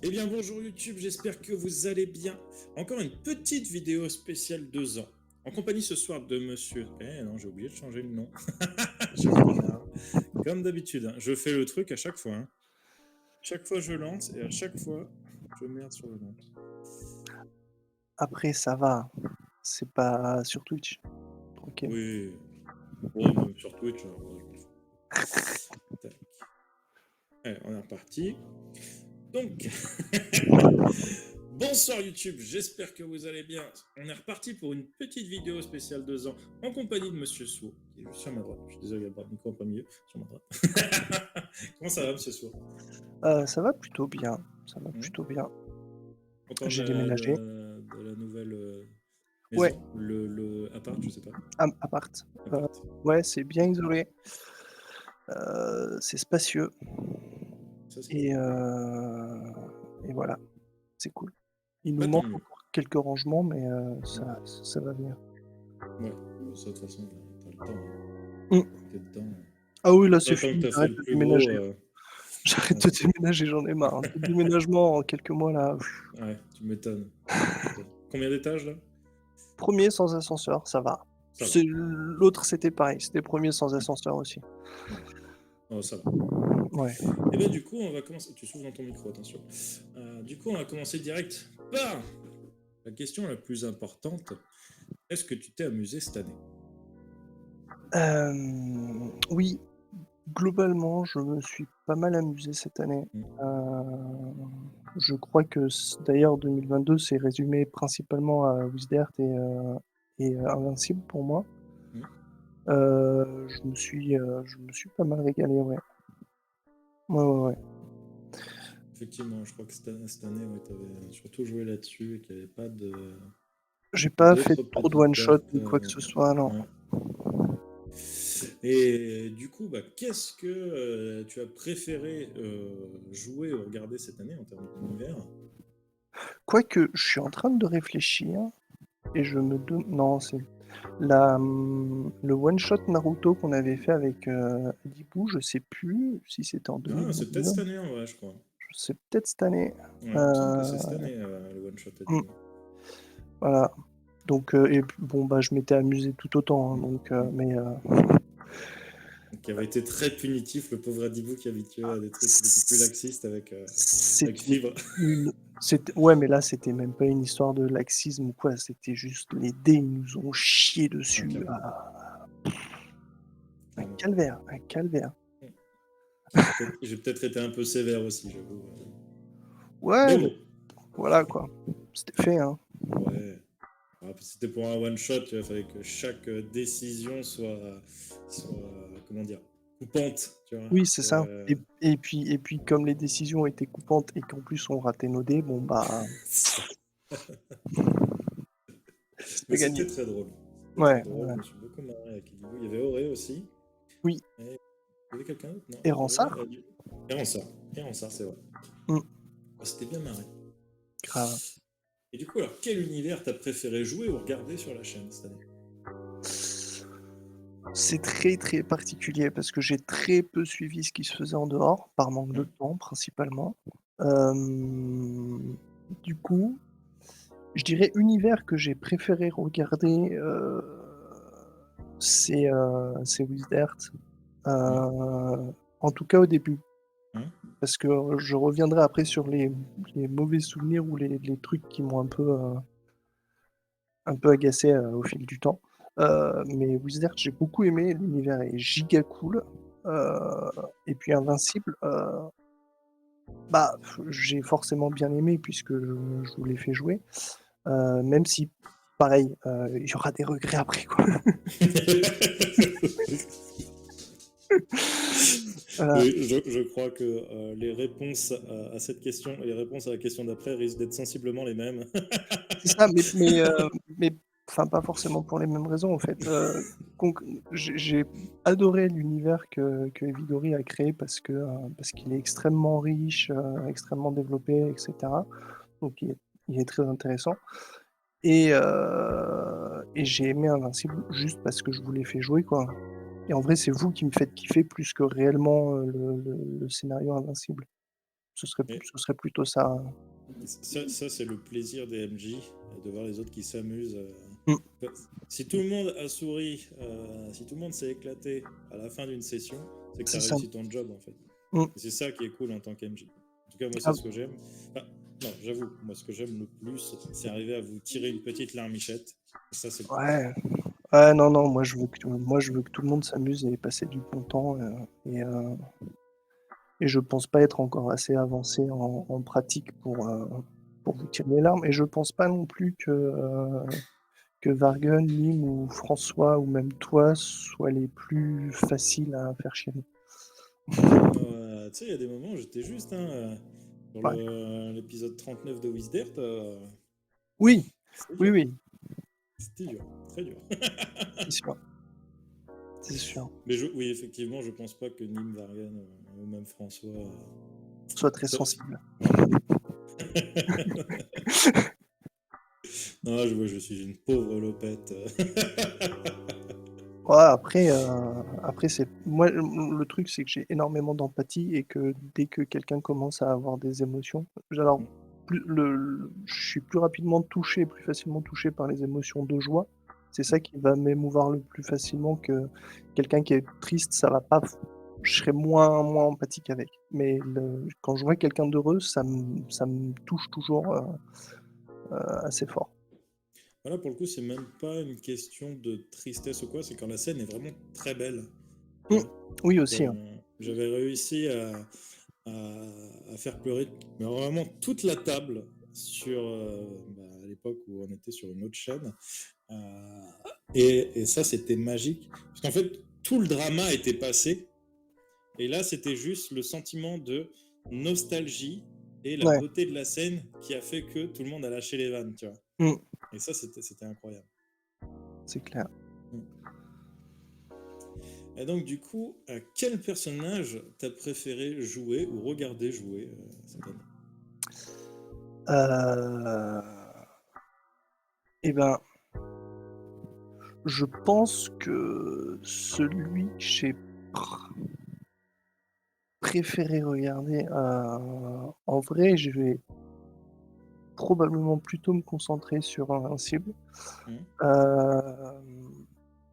Eh bien bonjour YouTube, j'espère que vous allez bien. Encore une petite vidéo spéciale 2 ans. En compagnie ce soir de monsieur... Eh non, j'ai oublié de changer le nom. Je m'énerve. Comme d'habitude, hein, je fais le truc à chaque fois. Hein. Chaque fois je lance et à chaque fois je merde sur le nom. Après, ça va, c'est pas sur Twitch, tranquille. Oui. Bon, même sur Twitch, ouais, je m'en fous. Tac. Allez, on est reparti. Donc, bonsoir YouTube, j'espère que vous allez bien. On est reparti pour une petite vidéo spéciale 2 ans en compagnie de Monsieur Sou, qui est juste sur ma droite. Je suis désolé, il y a pas de micro en plein milieu, sur ma droite. Comment ça va, Monsieur Sou? Ça va plutôt bien, ça va Hmm. plutôt bien. Content J'ai déménagé. de la nouvelle Ouais, maison, le appart, je sais pas. appart. Heu, Appart. ouais, c'est bien isolé, c'est spacieux Ça, c'est et cool. voilà, c'est cool. Il nous Bah, tant manque mieux. encore quelques rangements, mais Hmm. ça va venir. Ouais, bon, ça, de toute façon, t'as le temps. Hein. Mmh. T'es dedans. Ah oui, là, Pas c'est tant que fini, t'as fait j'arrête le de plus gros. déménager. J'arrête Ouais, de c'est ça. déménager, j'en ai marre, hein. Des déménagements en quelques mois là, Ouais, tu m'étonnes. Tu m'étonnes. Combien d'étages là? 1er sans ascenseur, ça va. Ça va. C'est l'autre, c'était pareil, c'était 1er sans ascenseur aussi. Ouais. Oh, ça va. Ouais. Et ben du coup, on va commencer. Tu souffles dans ton micro, attention. Du coup, on va commencer direct par la question la plus importante. Est-ce que tu t'es amusé cette année? Oui, globalement, je me suis pas mal amusé cette année. Mm. Je crois que d'ailleurs 2022 s'est résumé principalement à Wizard et Invincible pour moi. Mm. Je me suis pas mal régalé, ouais. Ouais, ouais, ouais. Effectivement, je crois que cette année, ouais, tu avais surtout joué là-dessus et qu'il n'y avait pas J'ai pas fait d'autres trop de petites one shot pertes. ni quoi que ce soit, non. Ouais. Et du coup, bah, qu'est-ce que tu as préféré jouer ou regarder cette année en termes d'univers? Quoique, je suis en train de réfléchir et je me dem non, c'est le one shot Naruto qu'on avait fait avec, Adibou, je sais plus si c'était en Ah, c'est peut-être cette 2022. année en vrai, je crois. C'est peut-être cette année. Ouais, il me semble que c'est cette Heu, année le one shot à mmh, Dibou. voilà. Donc et puis bon, bah, je m'étais amusé tout autant, hein, Mm. donc Mm. mais Qui avait été très punitif, le pauvre Adibou qui est habitué à des trucs beaucoup plus c laxistes avec c'était Fibre. une ouais, mais là, c'était même pas une histoire de laxisme ou quoi, c'était juste les dés, ils nous ont chié Ah, dessus. clairement, Un clairement. calvaire, un calvaire. Mm. J'ai peut-être été un peu sévère aussi, j'avoue. Ouais, Mais mais bon, voilà quoi, c'était fait, hein. ouais. Ah, c'était pour un one shot, il fallait que chaque décision comment dire, coupante, tu vois. Oui, c'est ça et puis comme les décisions étaient coupantes et qu'en plus on ratait nos dés, bon bah, C'est ça. c'est Mais pas gagné. c'était très drôle. C'était très Ouais, drôle, ouais. je me suis beaucoup marré avec Adibou. Il y avait Auré aussi. Oui Et il y avait quelqu'un d'autre? Non, et il y avait Auré, Ransard? Adibou. Et Ronsard. Et Ronsard, c'est vrai. Mmh, Ah, c'était bien marré. grave. Et du coup, alors, quel univers t'as préféré jouer ou regarder sur la chaîne cette année? C'est très, très particulier parce que j'ai très peu suivi ce qui se faisait en dehors, par manque de Hmm. temps principalement. Hem, du coup, je dirais univers que j'ai préféré regarder, c'est Wizard, Ouais. en tout cas au début. Hein. Parce que, je reviendrai après sur les mauvais souvenirs ou les trucs qui m'ont un peu agacé, au fil du temps. Mais Wizard, j'ai beaucoup aimé, l'univers est giga cool, heu et puis Invincible, bah, j'ai forcément bien aimé puisque je vous l'ai fait jouer, même si pareil, il y aura des regrets après quoi. Voilà, Oui, je crois que les réponses à cette question et les réponses à la question d'après risquent d'être sensiblement les mêmes. c'est ça, mais enfin pas forcément pour les mêmes raisons en fait, conc j'ai adoré l'univers que Evigori a créé parce qu'il est extrêmement riche, extrêmement développé et cetera. Donc il est très intéressant et j'ai aimé Invincible juste parce que je vous l'ai fait jouer quoi et en vrai c'est vous qui me faites kiffer plus que réellement, le scénario Invincible. Mais Ce serait plutôt ça. ça, c'est le plaisir des MJ, de voir les autres qui s'amusent. Mm, Si tout le monde a souri, si tout le monde s'est éclaté à la fin d'une session, c'est que tu c'est as ça. réussi ton job en fait. Mm. Et c'est ça qui est cool en tant qu'MJ. En tout cas, moi, c'est Ah, ce que j'aime. Enfin, non, j'avoue, moi, ce que j'aime le plus, c'est arriver à vous tirer une petite larmichette. Et ça, c'est le plus cool. ouais. Ouais, non, non, moi je veux que tout le monde s'amuse et passer du bon temps. Et, euh, et je pense pas être encore assez avancé en pratique pour vous tirer les larmes. Et je pense pas non plus que Vargun, Nîmes ou François ou même toi soient les plus faciles à faire chialer. Tu sais, il y a des moments où j'étais juste, hein, sur Ouais. l'épisode 39 de Wisdert, Oui, c'était oui, dur. oui, C'était dur, très dur. c'est sûr, c'est sûr. Mais oui, effectivement, je pense pas que Nîmes, Vargan ou même François. Sois très Ça- sensible. Non, je suis une pauvre lopette. Ouais, après c'est moi le truc c'est que j'ai énormément d'empathie et que dès que quelqu'un commence à avoir des émotions, alors je suis plus rapidement touché, plus facilement touché par les émotions de joie. C'est ça qui va m'émouvoir le plus facilement que quelqu'un qui est triste, ça va pas. Je serai moins empathique avec. Mais quand je vois quelqu'un d'heureux, ça me touche toujours assez fort. Voilà, pour le coup, c'est même pas une question de tristesse ou quoi, c'est quand la scène est vraiment très belle. Tu Mm. vois. Oui Donc, aussi, hein. j'avais réussi à faire pleurer mais vraiment toute la table sur à l'époque où on était sur une autre chaîne. Euh, et ça, c'était magique. Parce qu'en fait, tout le drama était passé. Et là, c'était juste le sentiment de nostalgie et la Ouais. beauté de la scène qui a fait que tout le monde a lâché les vannes, tu vois. Mm. Et ça, c'était incroyable. C'est clair. Et donc, du coup, quel personnage t'as préféré jouer ou regarder jouer cette année? Euh... Eh ben, je pense que celui que j'ai préféré regarder, en vrai, je vais probablement plutôt me concentrer sur Invincible. Hmm.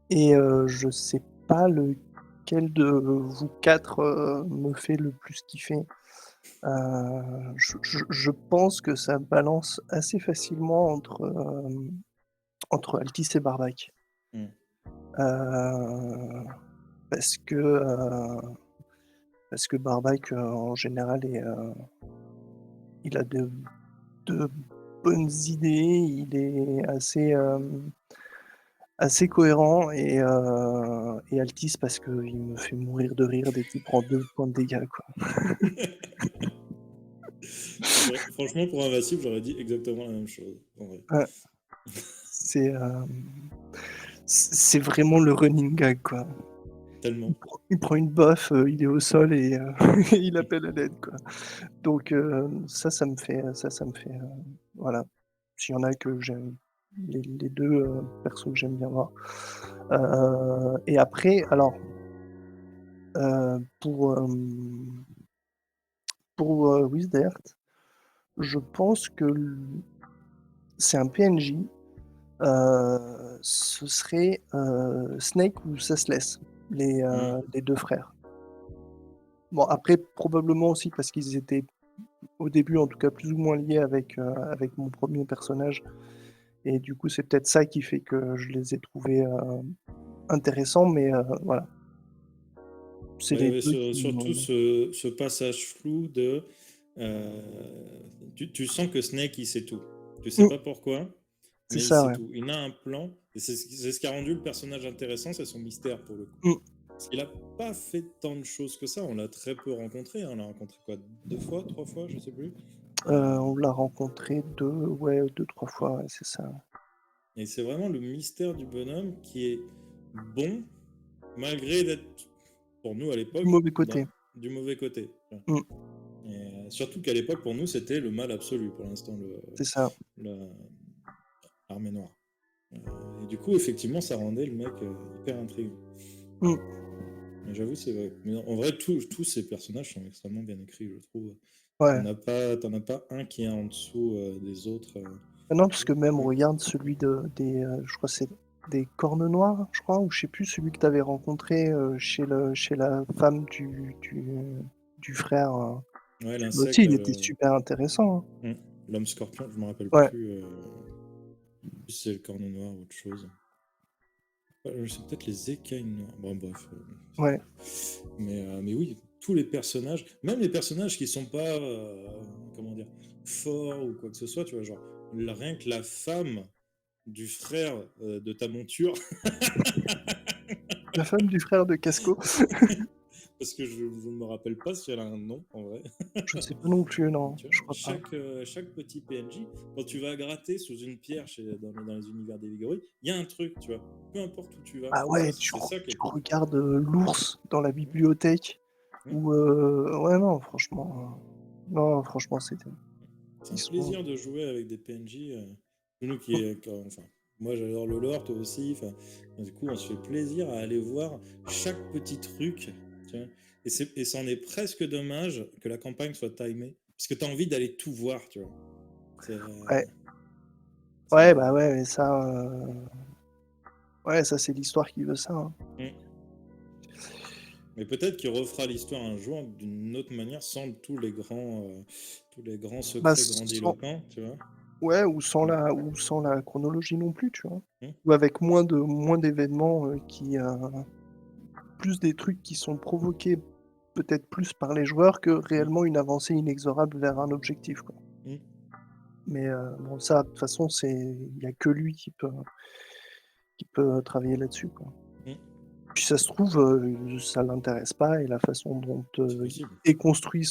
Je sais pas lequel de vous quatre me fait le plus kiffer. Je pense que ça balance assez facilement entre Altis et Barbac. Hmm. Euh, parce que Barbac en général il a de bonnes idées, il est assez cohérent et Altis parce qu'il me fait mourir de rire dès qu'il prend 2 points de dégâts, quoi. Franchement, pour Invincible, j'aurais dit exactement la même chose. En vrai. Ouais, c'est c'est vraiment le running gag, quoi. Tellement. Il prend une baffe, il est au sol et il appelle à l'aide, quoi. Donc ça me fait, voilà. S'il y en a que j'aime les 2 persos que j'aime bien voir. Et après alors, pour Wizard, je pense que c'est un PNJ, ce serait, Snake ou Sassless, Hmm. les 2 frères. Bon après probablement aussi parce qu'ils étaient au début en tout cas plus ou moins liés avec mon premier personnage et du coup c'est peut-être ça qui fait que je les ai trouvés, intéressants mais voilà. C'est Ouais, il y les avait 2 qui surtout m'ont ce passage flou de. euh, tu sens que Snake, il sait tout. Tu sais mmh, pas pourquoi, c'est mais il ça, sait ouais. tout. Il a un plan, et c'est ce qui a rendu le personnage intéressant, c'est son mystère pour le coup. Mmh. Parce qu'il a pas fait tant de choses que ça, on l'a très peu rencontré. Hein. On l'a rencontré quoi, 2 fois, 3 fois, je sais plus. On l'a rencontré 2-3 fois, ouais, c'est ça. Et c'est vraiment le mystère du bonhomme qui est bon, malgré d'être, pour nous à Du l'époque, mauvais côté. du mauvais côté. Mmh, Et, surtout qu'à l'époque, pour nous, c'était le mal absolu, pour l'instant, c'est ça. le- l'armée noire. Et du coup, effectivement, ça rendait le mec hyper intriguant. Mmh. Mais j'avoue, c'est vrai. Mais en vrai, tous ces personnages sont extrêmement bien écrits, je trouve. Ouais. T'en as pas un qui est en dessous des autres. Ah non, parce que même Mm. regarde celui je crois que c'est des Cornes Noires, je crois, ou je sais plus, celui que tu avais rencontré, chez la femme du frère, Ouais, lui aussi l'insecte, il était super intéressant, hein. Mm. L'homme scorpion, je me rappelle Ouais, plus si c'est le corne noir ou autre chose. C'est peut-être les écailles noires. Bon, bref. ouais. Mais oui, tous les personnages, même les personnages qui sont pas, comment dire, forts ou quoi que ce soit, tu vois, genre, rien que la femme du frère de ta monture, La femme du frère de Casco? parce que je ne me rappelle pas si elle a un nom en vrai. Je sais pas non plus, non, Tu vois, je crois pas. chaque petit PNJ, quand tu vas gratter sous une pierre dans les univers des il y a un truc, tu vois. Peu importe où tu vas. Ah Ça, ouais, c'est ça qui est tu cool. regardes, l'ours dans la Hmm. bibliothèque Hmm. ou ouais, non, franchement, non, franchement, c'était C'est ils un sont plaisir de jouer avec des PNJ. Nous qui est, enfin, moi j'adore le lore, toi aussi. Enfin, du coup, on se fait plaisir à aller voir chaque petit truc. Tu vois. Et c'en est presque dommage que la campagne soit timée. Parce que tu as envie d'aller tout voir, tu vois. C'est, ouais, ouais, c'est- bah, ouais, mais ça, ouais, ça, c'est l'histoire qui veut ça, hein. Hmm. Mais peut-être qu'il refera l'histoire un jour d'une autre manière, sans tous les grands Bah, secrets sans grandiloquents, tu vois. ouais, Hmm. ou sans la chronologie non plus, tu vois? Hmm. Ou avec moins d'événements, plus des trucs qui sont provoqués peut-être plus par les joueurs que Hmm. réellement une avancée inexorable vers un objectif, quoi. Hmm. Mais bon, ça, de toute façon, il y a que lui qui peut travailler là-dessus, quoi. Hmm. Puis ça se trouve, ça l'intéresse pas et la façon dont, C'est il possible. déconstruit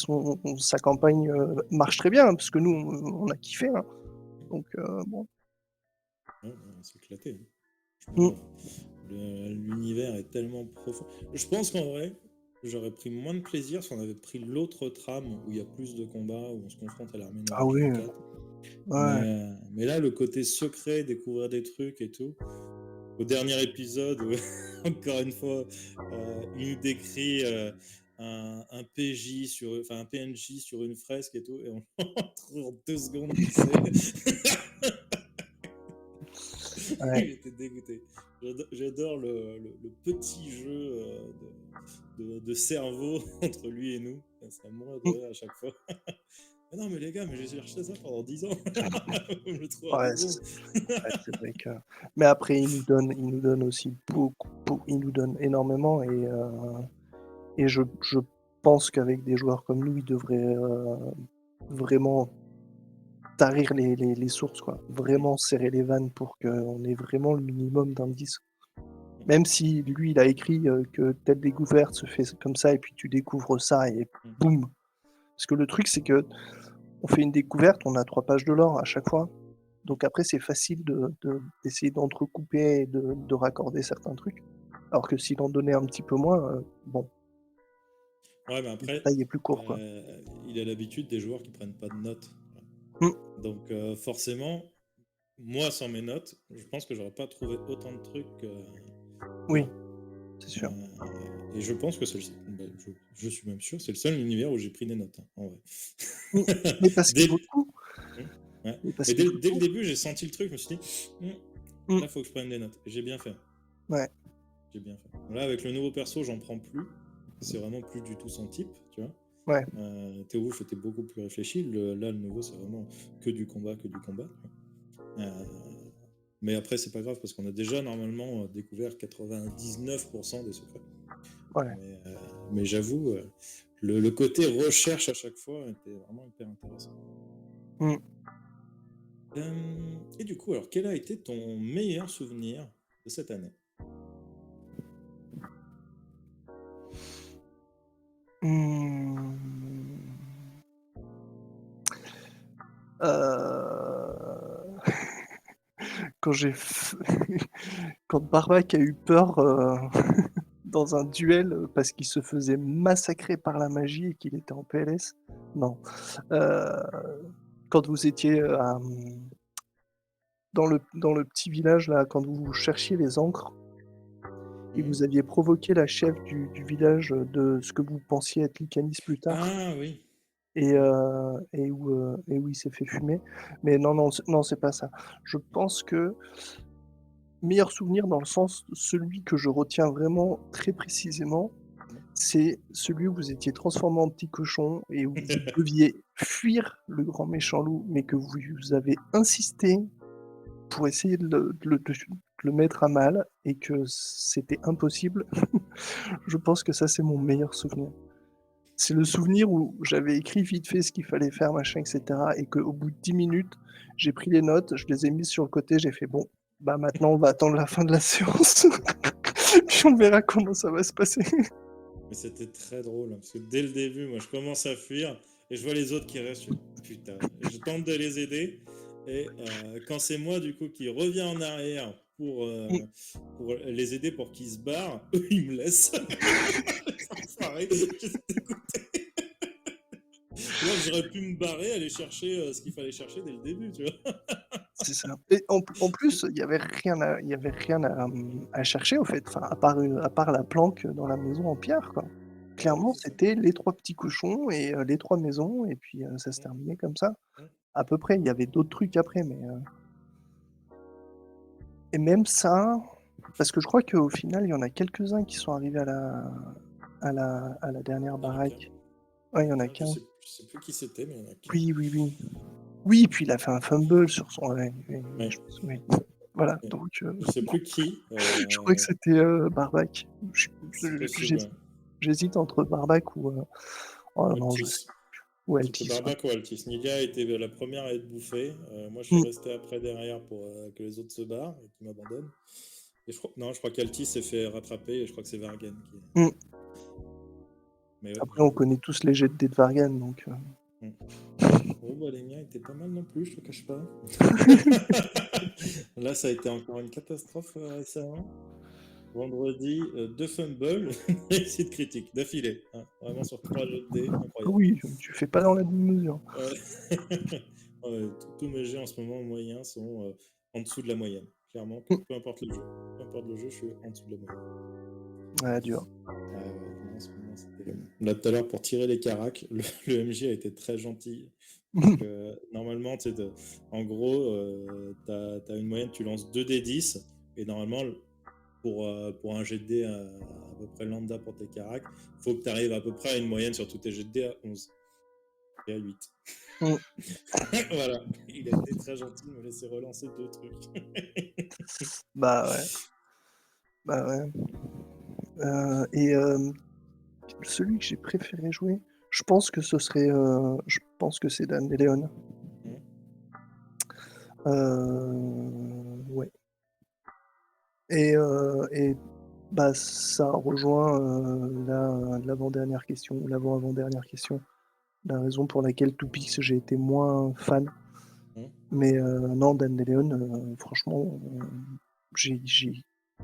sa campagne, marche très bien, hein, parce que nous, on a kiffé, hein. Donc bon. Ouais, on s'est éclaté. Hein. Mmh. Franchement, l'univers est tellement profond. Je pense qu'en vrai, j'aurais pris moins de plaisir si on avait pris l'autre trame où il y a plus de combats, où on se confronte à l'armée Ah noire oui, 4. ouais. Mais là, le côté secret, découvrir des trucs et tout. Au dernier épisode, où, encore une fois, il nous décrit un PJ enfin un PNJ sur une fresque et tout, et on trouve en 2 secondes qui c'est. Ouais. Il était dégoûté. J'adore le petit jeu de cerveau entre lui et nous. Ça me de Mmh. rire à chaque fois. Mais non, mais les gars, mais j'ai cherché ça pendant 10 ans. Vous me le trouvez en Ouais, 2 secondes. ouais, c'est vrai que mais après il nous donne aussi il nous donne énormément et je pense qu'avec des joueurs comme nous, il devrait, vraiment tarir les sources, quoi. Vraiment serrer les vannes pour qu'on ait vraiment le minimum d'indices. Même si lui, il a écrit, que telle découverte se fait comme ça et puis tu découvres ça et boum! Parce que le truc, c'est que on fait une découverte, on a 3 pages de lore à chaque fois. Donc après, c'est facile d'essayer d'entrecouper et de raccorder certains trucs. Alors que s'il en donnait un petit peu moins, bon, Ouais, mais le après, détail est plus court, quoi. il a l'habitude des joueurs qui prennent pas de notes. Mmh, Donc forcément, moi sans mes notes, je pense que j'aurais pas trouvé autant de trucs que oui, là. c'est sûr. Et je pense que bah, je suis même sûr, c'est le seul univers où j'ai pris des notes, hein, en vrai. Mmh, mais parce qu'il vaut dès, le coup, ouais. mais parce Mais qu'il vaut le dès le coup. début, j'ai senti le truc, je me suis dit, Mmh, là, faut que je prenne des notes. Et j'ai bien fait. ouais, J'ai bien fait. Là, avec le nouveau perso, j'en prends plus. C'est vraiment plus du tout son type, tu vois. ouais, Théouf était beaucoup plus réfléchi. Là, le nouveau, c'est vraiment que du combat, que du combat. Euh, mais après, c'est pas grave parce qu'on a déjà normalement découvert 99% des secrets. ouais. Mais j'avoue, le côté recherche à chaque fois était vraiment hyper intéressant. Mmh. Et du coup, alors, quel a été ton meilleur souvenir de cette année? Mmh. Heu, quand j'ai f quand Barbac a eu peur, dans un duel, parce qu'il se faisait massacrer par la magie et qu'il était en PLS. Non, heu, quand vous étiez, dans le petit village là, quand vous cherchiez les encres et Mhm. vous aviez provoqué la chef du village, de ce que vous pensiez être Lycanis plus tard. Ah oui. et où il s'est fait fumer. Mais non, non, non, c'est pas ça. Je pense que meilleur souvenir dans le sens, celui que je retiens vraiment très précisément, Mmh. c'est celui où vous étiez transformé en petit cochon et où vous deviez fuir le grand méchant loup, mais que vous avez insisté pour essayer de le mettre à mal et que c'était impossible. Je pense que ça, c'est mon meilleur souvenir. C'est le souvenir où j'avais écrit vite fait ce qu'il fallait faire, machin, et cetera, et qu'au bout de 10 minutes, j'ai pris les notes, je les ai mises sur le côté, j'ai fait: «Bon, bah, maintenant on va attendre la fin de la séance, puis on verra comment ça va se passer». Mais c'était très drôle, hein, parce que dès le début, moi, je commence à fuir et je vois les autres qui restent. Je fais, putain, et je tente de les aider. Et quand c'est moi, du coup, qui reviens en arrière Mmh. pour les aider pour qu'ils se barrent, eux, ils me laissent. Les enfoirés, j'étais dégoûté. Alors que j'aurais pu me barrer, aller chercher ce qu'il fallait chercher dès le début, tu vois. C'est ça et en plus, il y avait rien à chercher, au fait, enfin, à part la planque dans la maison en pierre, quoi. Ah oui, Clairement, c'est ça. c'était les 3 petits cochons et les 3 maisons et puis, ça se Mm, terminait comme ça. mm. À peu près, il y avait d'autres trucs après, mais, et même ça, parce que je crois qu'au final, il y en a quelques-uns qui sont arrivés à la dernière Il y en a qu'un. baraque. Ouais, il y en a Je qu'un. sais plus qui c'était, mais il y en a qu'un. Oui, oui, oui. Oui, puis il a fait un fumble sur son ouais, oui, oui, Ouais. je pense, oui. Voilà, Ouais. donc, Je sais plus qui. je crois que c'était, Barbac. C'est possible, J'hésite ouais. j'hésite entre Barbac ou, oh non, je sais Altis. ou C'était Altis, ouais. Barbac ou Altis. Nidia était la première à être bouffée. Moi, je suis Mmh, resté après derrière pour que les autres se barrent et qu'ils m'abandonnent. Et non, je crois qu'Altis s'est fait rattraper et je crois que c'est Vargan qui. mmh. Mais ouais, Après, on connaît tous les jets de dés de Vargan, donc, Mm. Oh, bah, les miens étaient pas mal non plus, je te cache pas. Là, ça a été encore une catastrophe récemment. Vendredi, 2 fumbles, réussite critique, d'affilée, hein. Vraiment sur 3 jeux de dés, ah incroyable. oui, tu fais pas dans la demi-mesure. Ouais. Ouais, tous mes jeux en ce moment moyens sont en dessous de la moyenne. Clairement, Mmh. peu importe le jeu. Peu importe le jeu, je suis en dessous de la moyenne. Ouais, dur. Ah ouais, non, en ce moment, c'est terrible. Là, tout à l'heure, pour tirer les caracs, le MJ a été très gentil. Parce que normalement, en gros, tu as une moyenne, tu lances 2 d 10. Et normalement, pour un jet de dés à peu près lambda pour tes caracs, il faut que tu arrives à peu près à une moyenne sur tous tes jets de dés à 11 et à 8. Mmh. Voilà, il a été très gentil de me laisser relancer 2 trucs. Bah, ouais, bah, ouais, et celui que j'ai préféré jouer, je pense que c'est Dan et Léon. Hmm. Ouais et bah, ça rejoint, l'avant-dernière question ou l'avant-avant-dernière question, la raison pour laquelle Toupix, j'ai été moins fan. Hmm. Mais non, Dan DeLeon, franchement, j'ai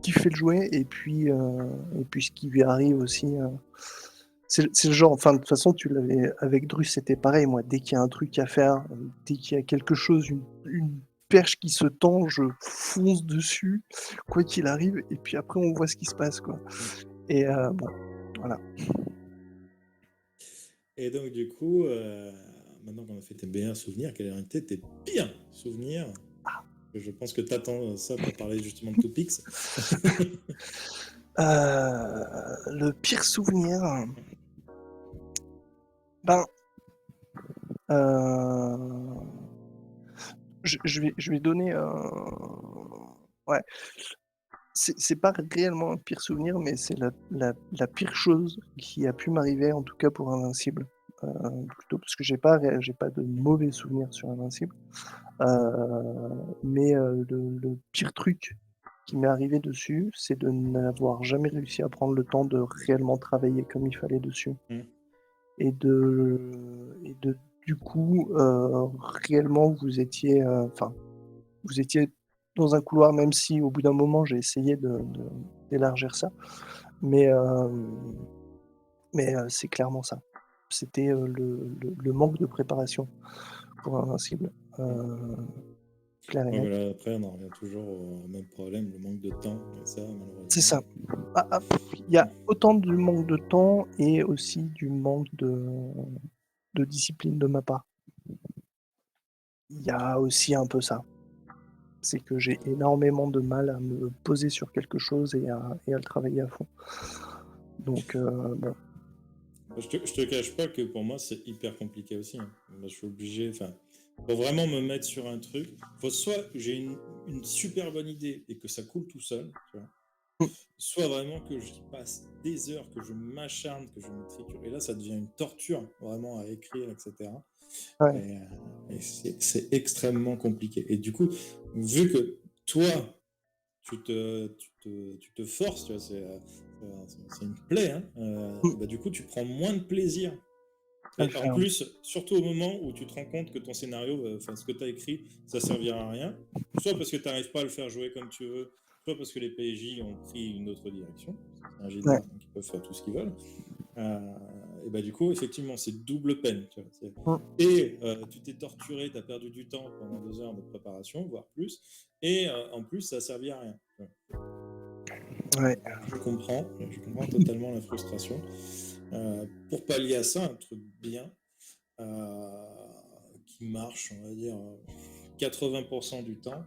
kiffé le jouer et puis ce qui lui arrive aussi, c'est le genre enfin, de toute façon, tu l'avais avec Drus, c'était pareil, moi, dès qu'il y a un truc à faire, dès qu'il y a quelque chose, une perche qui se tend, je fonce dessus, quoi qu'il arrive et puis après on voit ce qui se passe, quoi Hmm. et bon, voilà. Et donc, du coup, maintenant qu'on a fait tes meilleurs souvenirs, quels ont été tes pires souvenirs? Je pense que tu attends ça pour parler justement de Toupix. Le pire souvenir, ben, heu je vais donner un ouais, c'est pas réellement un pire souvenir, mais c'est la pire chose qui a pu m'arriver, en tout cas pour Invincible. Heu, Plutôt parce que j'ai pas de mauvais souvenirs sur Invincible. Heu, mais le pire truc qui m'est arrivé dessus, c'est de n'avoir jamais réussi à prendre le temps de réellement travailler comme il fallait dessus Hmm. et de du coup, réellement enfin vous étiez dans un couloir, même si au bout d'un moment j'ai essayé d'élargir ça, mais c'est clairement ça. C'était, le manque de préparation pour Invincible, Hmm. clair et Ouais, net. mais là, après, on en revient toujours au même problème, le manque de temps. Et ça, C'est malheureusement. ça. Il y a autant du manque de temps et aussi du manque de de discipline de ma part. Il y a aussi un peu ça. C'est que j'ai énormément de mal à me poser sur quelque chose et à le travailler à fond. Donc bon, Je te cache pas que pour moi, c'est hyper compliqué aussi, hein. Moi, je suis obligé, enfin, pour vraiment me mettre sur un truc, faut soit j'ai une super bonne idée et que ça coule tout seul, tu vois, mmh, soit vraiment que j'y passe des heures, que je m'acharne, que je me triture. Et là, ça devient une torture, vraiment, à écrire, etc. ouais, Et c'est extrêmement compliqué. Et du coup, vu que toi, tu te forces, tu vois, c'est une plaie, hein, mmh, bah, du coup, tu prends moins de plaisir. à le Et en faire. plus, surtout au moment où tu te rends compte que ton scénario, enfin, ce que tu as écrit, ça servira à rien, soit parce que tu n'arrives pas à le faire jouer comme tu veux, soit parce que les PJ ont pris une autre direction, c'est un Ouais, GDR, donc ils peuvent faire tout ce qu'ils veulent. Euh, et bah, du coup, effectivement, c'est double peine. Tu vois, mmh, et tu t'es torturé, tu as perdu du temps pendant 2 heures de préparation, voire plus, et en plus, ça a servi à rien. Tu vois. ouais, Je comprends totalement la frustration. Pour pallier à ça, un truc bien euh, qui marche, on va dire, 80% du temps,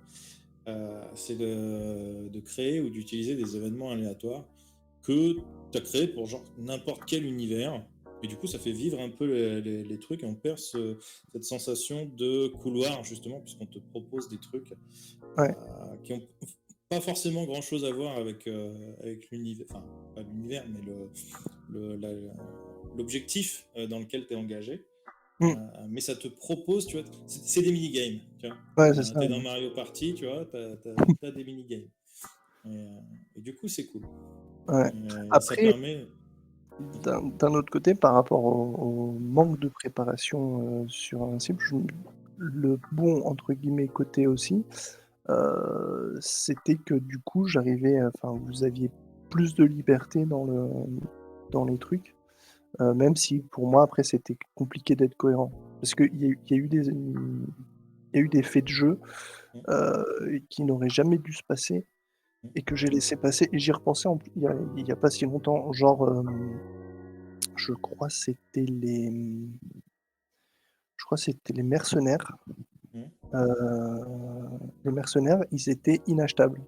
c'est de créer ou d'utiliser des événements aléatoires que tu as créés pour genre n'importe quel univers. Et du coup, ça fait vivre un peu les trucs et on perd cette sensation de couloir, justement, puisqu'on te propose des trucs ouais, qui ont pas forcément grand chose à voir avec l'univers, enfin, pas l'univers, mais l'objectif dans lequel tu es engagé. mmh, Mais ça te propose, tu vois, c'est des mini-games. Tu vois. ouais, c'est ça, T'es dans ouais. Mario Party, tu vois, t'as des mini-games. Et du coup, c'est cool. Ouais. Et ça Après, permet. d'un autre côté, par rapport au manque de préparation, sur Invincible, le «bon» entre guillemets côté aussi, c'était que du coup j'arrivais enfin vous aviez plus de liberté dans les trucs, même si pour moi après c'était compliqué d'être cohérent. Parce il y a eu des faits de jeu, qui n'auraient jamais dû se passer et que j'ai laissé passer et j'y repensais il y a pas si longtemps, genre, je crois c'était je crois c'était Mhm. les mercenaires, ils étaient inachetables.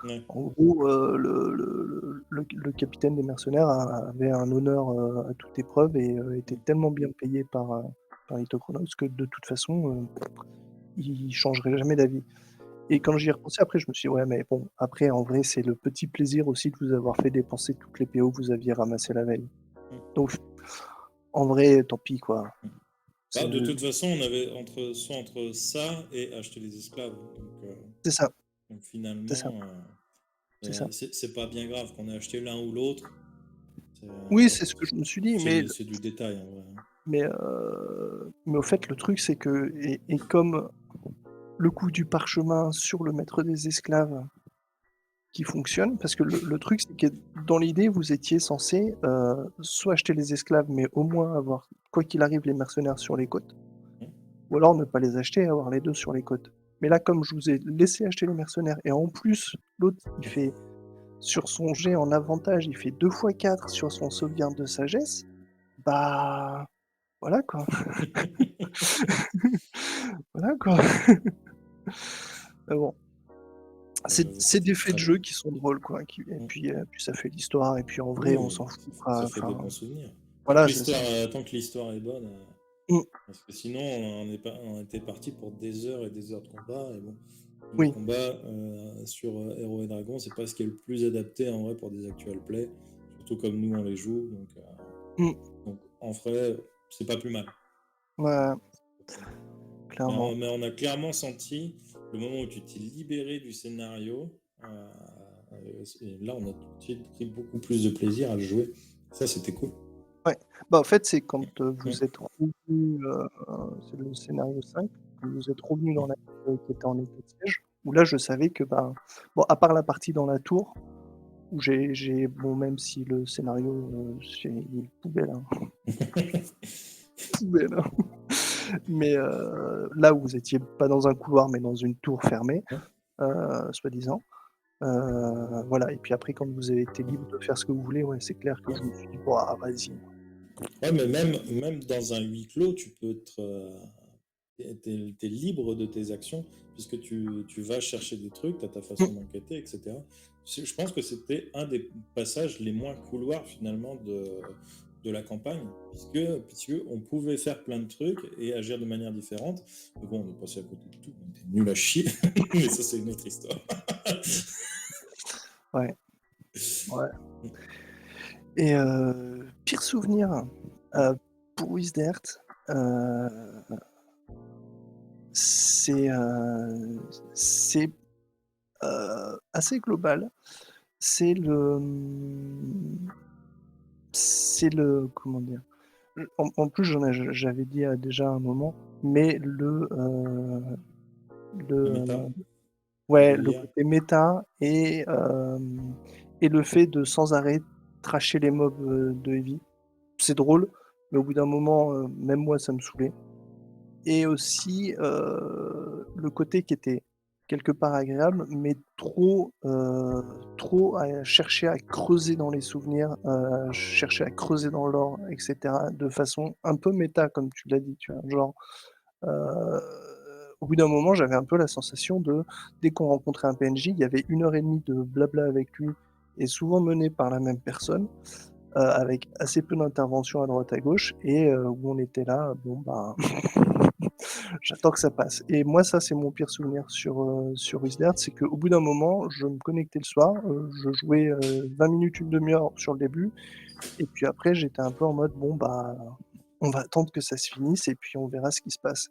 Ouais. En gros, le capitaine des mercenaires avait un honneur, à toute épreuve et était Mhm. tellement bien payé par Lithocronos que de toute façon, il changerait jamais d'avis et quand j'y ai repensé après, je me suis dit: «Ouais, mais bon, après en vrai, c'est le petit plaisir aussi de vous avoir fait dépenser toutes les PO que vous aviez ramassées la veille». Mhm. Donc en vrai, tant pis quoi. Mhm. C'est Bah, de toute façon, on avait soit entre ça et acheter des esclaves. c'est ça, Donc c'est ça, finalement, c'est ça. c'est pas bien grave qu'on ait acheté l'un ou l'autre. Oui, c'est ce que je me suis dit, C'est du détail en vrai, hein. mais au fait, le truc, c'est que et comme le coup du parchemin sur le maître des esclaves qui fonctionne, parce que le truc, c'est que dans l'idée, vous étiez censé, soit acheter les esclaves, mais au moins avoir, quoi qu'il arrive, les mercenaires sur les côtes, Mhm. ou alors ne pas les acheter et avoir les 2 sur les côtes. Mais là, comme je vous ai laissé acheter les mercenaires et en plus, l'autre, il fait sur son jet en avantage, il fait 2 fois 4 sur son sauvegarde de sagesse, bah, voilà quoi, voilà quoi. Mais bon. Moi, j'avoue, C'est c'était des faits très de bien. jeu qui sont drôles, quoi, qui et Mhm. puis ça fait l'histoire et puis en vrai, on Oui, s'en fout, ça quoi, fait des enfin, bons souvenirs. voilà, c'est ça. Tant que l'histoire est bonne, Mmh, parce que sinon on était parti pour des heures et des heures de combat. Et bon, les oui, combats sur Héros et Dragons, c'est pas ce qui est le plus adapté en vrai pour des actual play, surtout comme nous on les joue. mmh, Donc en vrai, c'est pas plus mal. ouais, C'est pas plus mal. clairement. Mais on a clairement senti le moment où tu t'es libéré du scénario. Et là, on a tout de suite pris beaucoup plus de plaisir à le jouer. Ça, c'était cool. Ouais, bah, en fait, c'est quand, Mm, vous êtes revenus, c'est le scénario 5, que vous êtes revenus dans la mm. ville, qui était en état de siège, où là, je savais que, ben, bon, à part la partie dans la tour, où bon, même si le scénario, il est poubelle, hein, poubelle, hein, mais là où vous étiez pas dans un couloir, mais dans une tour fermée, soi-disant. Voilà et puis après quand vous avez été libre de faire ce que vous voulez, ouais, c'est clair que je me suis dit: «Bah, vas-y». Ouais, mais même dans un huis clos, tu peux être, t'es libre de tes actions, puisque tu vas chercher des trucs, tu as ta Mm. façon d'enquêter, etc. Je pense que c'était un des passages les moins couloirs finalement de la campagne, puisque on pouvait faire plein de trucs et agir de manière différente. Mais bon, on est passé à côté de tout, on était nul à chier, mais ça c'est une autre histoire. Ouais, ouais. Et pire souvenir pour Wisdert, euh, c'est c'est assez global. C'est comment dire? En plus, j'avais dit déjà un moment, mais La le méta, ouais, le le lire. côté méta et le fait de sans arrêt tracher les mobs de Heavy. C'est drôle, mais au bout d'un moment, même moi, ça me saoulait. Et aussi, le côté qui était quelque part agréable, mais trop à chercher à creuser dans les souvenirs, chercher à creuser dans l'or et cetera, de façon un peu méta comme tu l'as dit, tu vois? Genre, heu, au bout d'un moment, j'avais un peu la sensation de dès qu'on rencontrait un PNJ, il y avait 1 heure et demie de blabla avec lui et souvent mené par la même personne, avec assez peu d'interventions à droite à gauche et où on était là, bon, bah j'attends que ça passe et moi, ça, c'est mon pire souvenir sur Wizard, c'est qu'au bout d'un moment, je me connectais le soir, je jouais, 20 minutes, une demi heure sur le début et puis après, j'étais un peu en mode: «Bon, bah, on va attendre que ça se finisse et puis on verra ce qui se passe».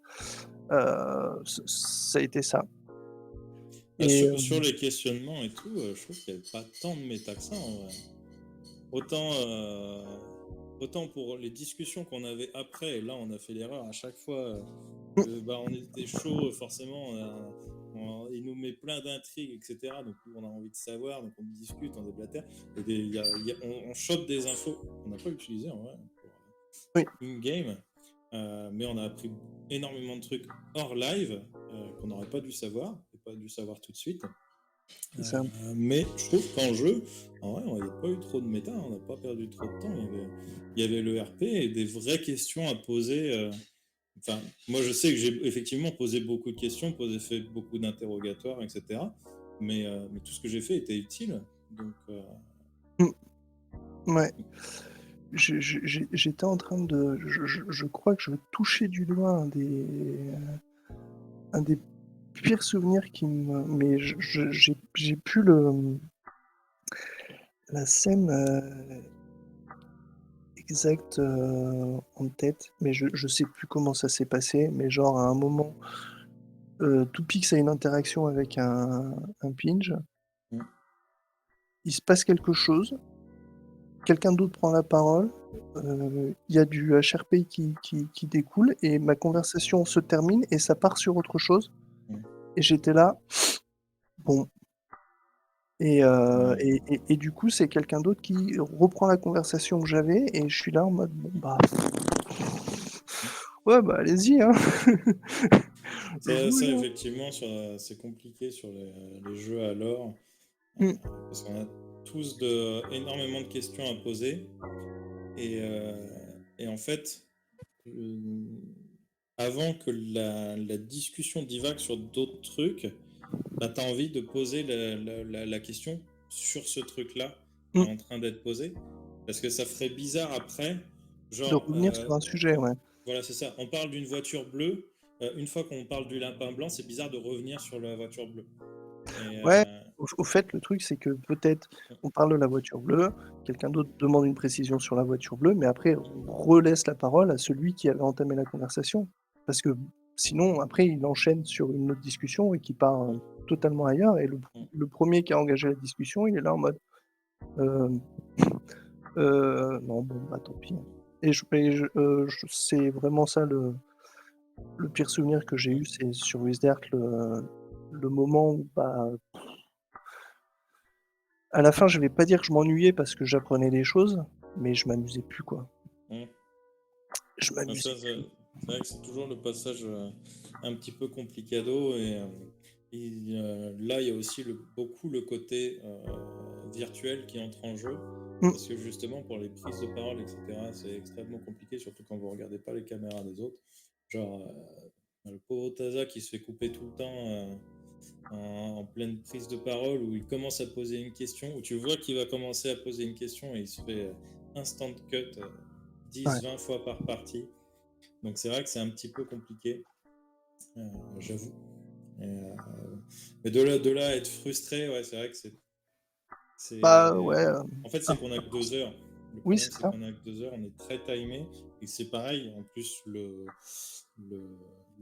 Ça a été ça Ah, et sur les questionnements et tout, je trouve qu'il n'y avait pas tant de méta que ça en vrai. Autant, autant pour les discussions qu'on avait après, et là on a fait l'erreur à chaque fois mmh, que bah, on était chaud, forcément, il nous met plein d'intrigues, etc. Donc on a envie de savoir, donc on discute, on déblatère, et on chope des infos qu'on n'a pas utilisées en vrai pour oui, in-game, mais on a appris énormément de trucs hors live qu'on n'aurait pas dû savoir, et pas dû savoir tout de suite. c'est ça. Mais je trouve qu'en jeu, en vrai, on n'avait pas eu trop de méta, on n'a pas perdu trop de temps. Il y avait le RP et des vraies questions à poser. Enfin, moi, je sais que j'ai effectivement posé beaucoup de questions, fait beaucoup d'interrogatoires, etc. Mais tout ce que j'ai fait était utile. Donc, Mmh, ouais. J'étais en train de je crois que je touchais du doigt un des pires souvenirs qui me mais j'ai plus la scène, exacte, en tête, mais je sais plus comment ça s'est passé, mais genre à un moment, Toupix a une interaction avec un Pinge, mm, il se passe quelque chose, quelqu'un d'autre prend la parole, il y a du HRP qui découle et ma conversation se termine et ça part sur autre chose mm, et j'étais là: «Bon». Et ouais. et du coup, c'est quelqu'un d'autre qui reprend la conversation que j'avais et je suis là en mode: «Bon, bah, Mm. ouais, bah, allez-y, hein, Ça, jouez, hein». effectivement, c'est compliqué sur les jeux à l'or, euh, Mmh, parce qu'on a tous énormément de questions à poser. Et en fait, euh, avant que la discussion divague sur d'autres trucs, bah, tu as envie de poser la question sur ce truc-là qui est mmh, en train d'être posé. Parce que ça ferait bizarre après. de Genre, revenir sur un sujet, ouais. voilà, c'est ça. On parle d'une voiture bleue. Une fois qu'on parle du lapin blanc, c'est bizarre de revenir sur la voiture bleue. Et, Ouais, au fait, le truc, c'est que peut-être on parle de la voiture bleue, quelqu'un d'autre demande une précision sur la voiture bleue, mais après on relaisse la parole à celui qui avait entamé la conversation. Parce que sinon, après, il enchaîne sur une autre discussion et qui part, totalement ailleurs et le 1er qui a engagé la discussion, il est là en mode: «Hem, non, bon, bah, tant pis, hein». Et c'est vraiment ça le pire souvenir que j'ai eu, c'est sur Wisdert, le moment où, bah, à la fin, je vais pas dire que je m'ennuyais parce que j'apprenais des choses, mais je m'amusais plus, quoi. Je Ah, m'amusais ça, plus. c'est vrai que c'est toujours le passage un petit peu complicado. Là, il y a aussi beaucoup le côté virtuel qui entre en jeu. Mmh. Parce que justement, pour les prises de parole, etc., c'est extrêmement compliqué, surtout quand vous regardez pas les caméras des autres. Genre, le pauvre Taza qui se fait couper tout le temps en pleine prise de parole, où il commence à poser une question, où tu vois qu'il va commencer à poser une question et il se fait instant cut Ouais. 10-20 fois par partie. Donc c'est vrai que c'est un petit peu compliqué, j'avoue. Et, mais de là à être frustré, ouais, c'est vrai que Bah, c'est... ouais, En fait, c'est qu'on a après que 2 heures. Le oui, problème, c'est c'est ça. qu'on a que 2 heures, on est très timé. Et c'est pareil, en plus, le,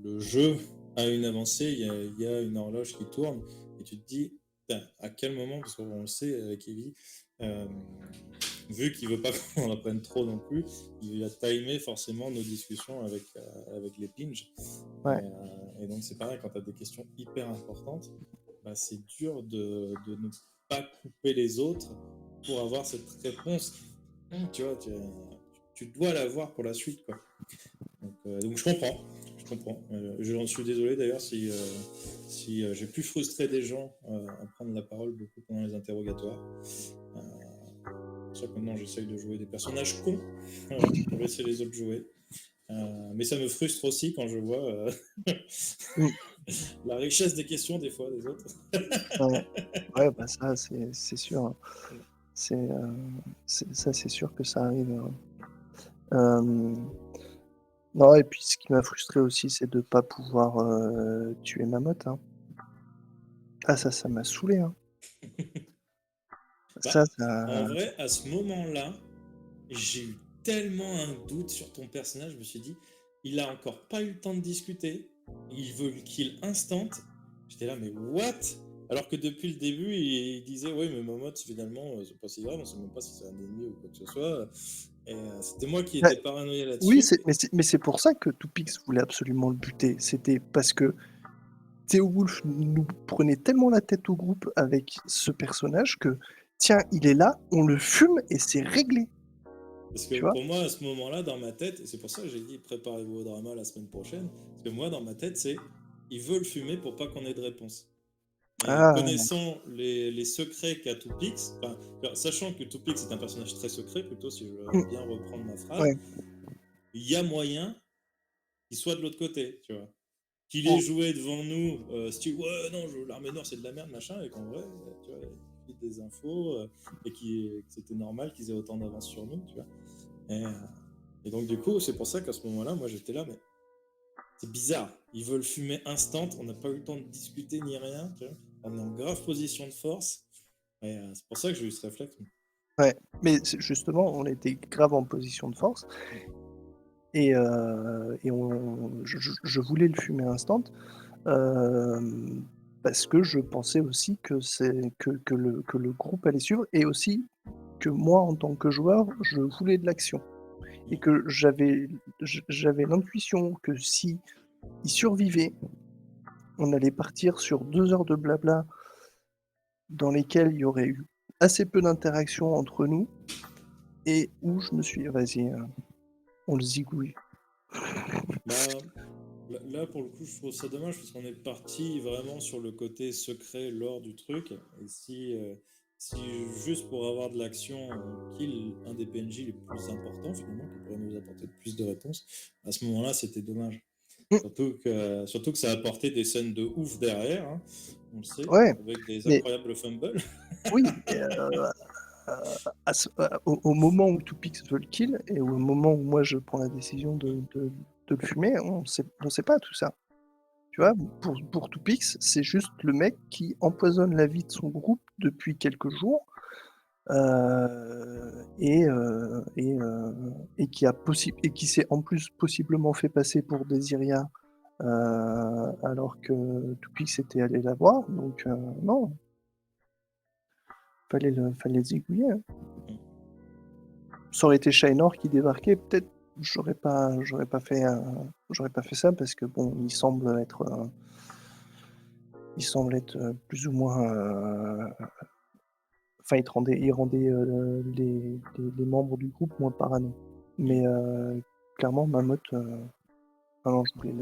le jeu a une avancée, il y a une horloge qui tourne. Et tu te dis, putain, à quel moment, parce qu'on le sait avec Evie, euh, vu qu'il veut pas qu'on apprenne trop non plus, il va timer forcément nos discussions avec les pinges. Ouais. Et donc c'est pareil, quand tu as des questions hyper importantes, bah, c'est dur de ne pas couper les autres pour avoir cette réponse. Tu vois, tu dois l'avoir pour la suite, quoi. Donc je comprends, je comprends. J'en suis désolé d'ailleurs si j'ai pu frustrer des gens à prendre la parole beaucoup pendant les interrogatoires. C'est pour ça que maintenant j'essaye de jouer des personnages cons, voilà, pour laisser les autres jouer. Mais ça me frustre aussi quand je vois Mmh. la richesse des questions des fois des autres. Ouais. Ouais, bah, ça, c'est sûr, hein. C'est, ça, c'est sûr que ça arrive, non et puis ce qui m'a frustré aussi, c'est de pas pouvoir, tuer Mammouth, hein. Ah ça m'a saoulé, hein. Bah, en Ça vrai, à ce moment-là, j'ai eu tellement un doute sur ton personnage, je me suis dit, il a encore pas eu le temps de discuter, il veut le kill instant. J'étais là, mais what? Alors que depuis le début, il disait, oui, mais Momoth, finalement, c'est pas si grave, on sait même pas si c'est un ennemi ou quoi que ce soit. Et c'était moi qui bah, étais paranoïa oui, là-dessus. c'est pour ça que Toupix voulait absolument le buter. C'était parce que Theo Wolf nous prenait tellement la tête au groupe avec ce personnage que: «Tiens, il est là, on le fume et c'est réglé», Parce que tu vois? pour moi, à ce moment-là, dans ma tête, et c'est pour ça que j'ai dit préparez-vous au drama la semaine prochaine, parce que moi, dans ma tête, c'est ils veulent fumer pour pas qu'on ait de réponse. Et Ah, connaissant les secrets qu'a Toupix, enfin, sachant que Toupix est un personnage très secret, plutôt si je veux mmh, bien reprendre ma phrase, ouais, il y a moyen qu'il soit de l'autre côté, tu vois. Qu'il ait mmh, joué devant nous, si ouais, non, l'armée noire c'est de la merde, machin, et qu'en vrai, tu vois, il y a des infos, et que c'était normal qu'ils aient autant d'avance sur nous, tu vois. Et, euh, et donc, du coup, c'est pour ça qu'à ce moment-là, moi j'étais là, mais c'est bizarre. Ils veulent fumer instant, on n'a pas eu le temps de discuter ni rien, tu vois. On est en grave position de force. Et c'est pour ça que j'ai eu ce réflexe. ouais, mais c'est justement, on était grave en position de force et on je voulais le fumer instant, parce que je pensais aussi que le groupe allait suivre et aussi que moi, en tant que joueur, je voulais de l'action et que j'avais l'intuition que si il survivait, on allait partir sur 2 heures de blabla dans lesquelles il y aurait eu assez peu d'interaction entre nous et où je me suis dit: «Vas-y, on le zigouille». Bah, là, pour le coup, je trouve ça dommage parce qu'on est parti vraiment sur le côté secret, lore du truc. Et si juste pour avoir de l'action, on kill un des PNJ les plus importants, finalement, qui pourrait nous apporter plus de réponses, à ce moment-là, c'était dommage. Mmh, Surtout que ça a apporté des scènes de ouf derrière, hein, on le sait, ouais, avec des mais incroyables fumbles. oui, au moment où Toupix veut le kill et au moment où moi je prends la décision de le fumer, on sait pas tout ça. Tu vois? Pour Toupix, c'est juste le mec qui empoisonne la vie de son groupe depuis quelques jours, et qui s'est en plus possiblement fait passer pour Desiria, alors que Toupix était allé la voir donc non, fallait le zigouiller, hein. Ça aurait été Shainor qui débarquait, peut-être j'aurais pas fait ça parce que bon, il semble être, plus ou moins, enfin il rendait, les membres du groupe moins parano. Mais, clairement Mammouth, ah non, je voulais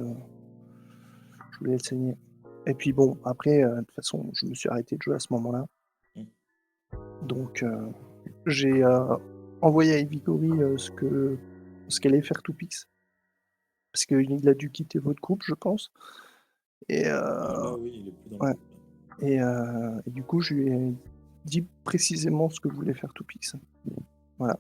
le saigner. Et puis bon, après, de toute façon, je me suis arrêté de jouer à ce moment-là, donc j'ai envoyé à Evigori ce qu'allait faire Toupix, parce qu'il a dû quitter votre groupe, je pense. Et Alors là, oui, il est plus dans le ouais, groupe, là. et du coup, je lui ai dit précisément ce que voulait faire Toupix. Voilà.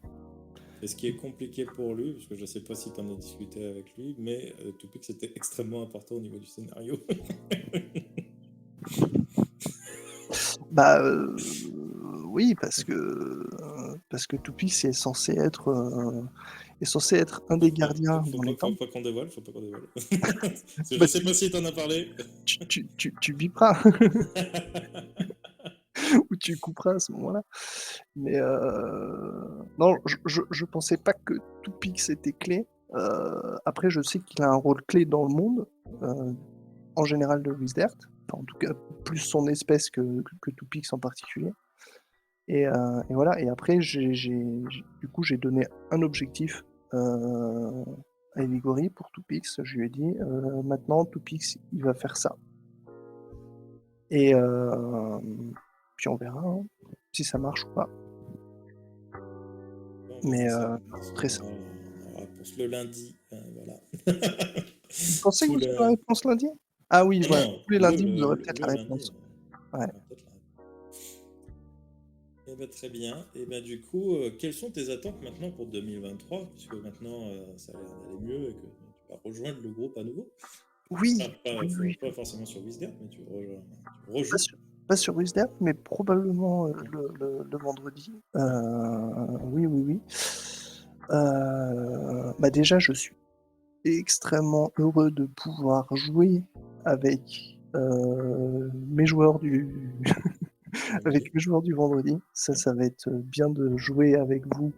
Et ce qui est compliqué pour lui, parce que je ne sais pas si tu en as discuté avec lui, mais Topic c'était extrêmement important au niveau du scénario. Bah, oui, parce que Toupix est censé être un des gardiens dans les Faut temples. pas qu'on dévoile, faut pas qu'on dévoile. Parce que je Bah, sais pas si tu en as parlé. tu biperas ou tu couperas à ce moment-là. Mais non, je pensais pas que Toupix était clé. Après, je sais qu'il a un rôle clé dans le monde, en général de Wizard. Enfin, en tout cas, plus son espèce que Toupix en particulier. Et voilà. Et après, du coup, j'ai donné un objectif à Evigori pour Toupix. Je lui ai dit, maintenant, Toupix, il va faire ça. Et puis on verra hein, si ça marche ou pas. On va Mais faire ça. très ça. On aura la réponse le lundi. Voilà. Vous pensez que Sous vous aurez la le... réponse lundi? Ah oui, Non, voilà. non, Tous les lundis, vous aurez peut-être la le lundi. réponse. Ouais. On aura peut-être la réponse. Eh ben, très bien. Et ben, du coup, quelles sont tes attentes maintenant pour 2023? Puisque maintenant, ça a l'air d'aller mieux et que tu vas rejoindre le groupe à nouveau. Oui, Enfin, oui, oui. pas forcément sur Wizard, mais tu Pas rejoues. sur, pas sur Wizard, mais probablement le vendredi. Oui, oui, oui. Bah déjà, je suis extrêmement heureux de pouvoir jouer avec mes joueurs avec mes joueurs du vendredi. Ça va être bien de jouer avec vous,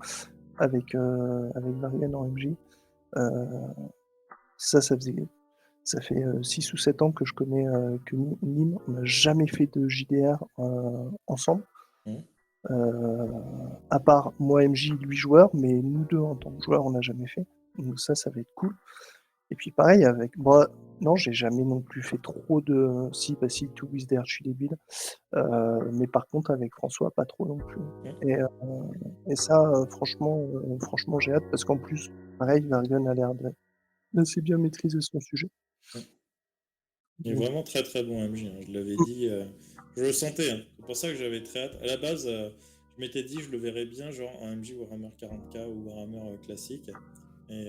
avec Varian en MJ. Ça fait 6 ou 7 ans que je connais que Nîmes. On n'a jamais fait de JDR ensemble. Mhm. À part moi MJ, lui joueur, mais nous deux en tant que joueurs, on n'a jamais fait. Donc ça va être cool. Et puis pareil avec moi, non, j'ai jamais non plus fait trop de. Si, bah si, To Wizard, je suis débile. Mais par contre avec François, pas trop non plus. Et ça, franchement, j'ai hâte parce qu'en plus, pareil, Vargon a l'air d'assez bien maîtriser son sujet. Il est Donc, vraiment très très bon MJ, hein. Je l'avais dit, je le sentais, hein. C'est pour ça que j'avais très hâte. À la base, je m'étais dit je le verrais bien genre en MJ Warhammer 40K ou Warhammer classique. Et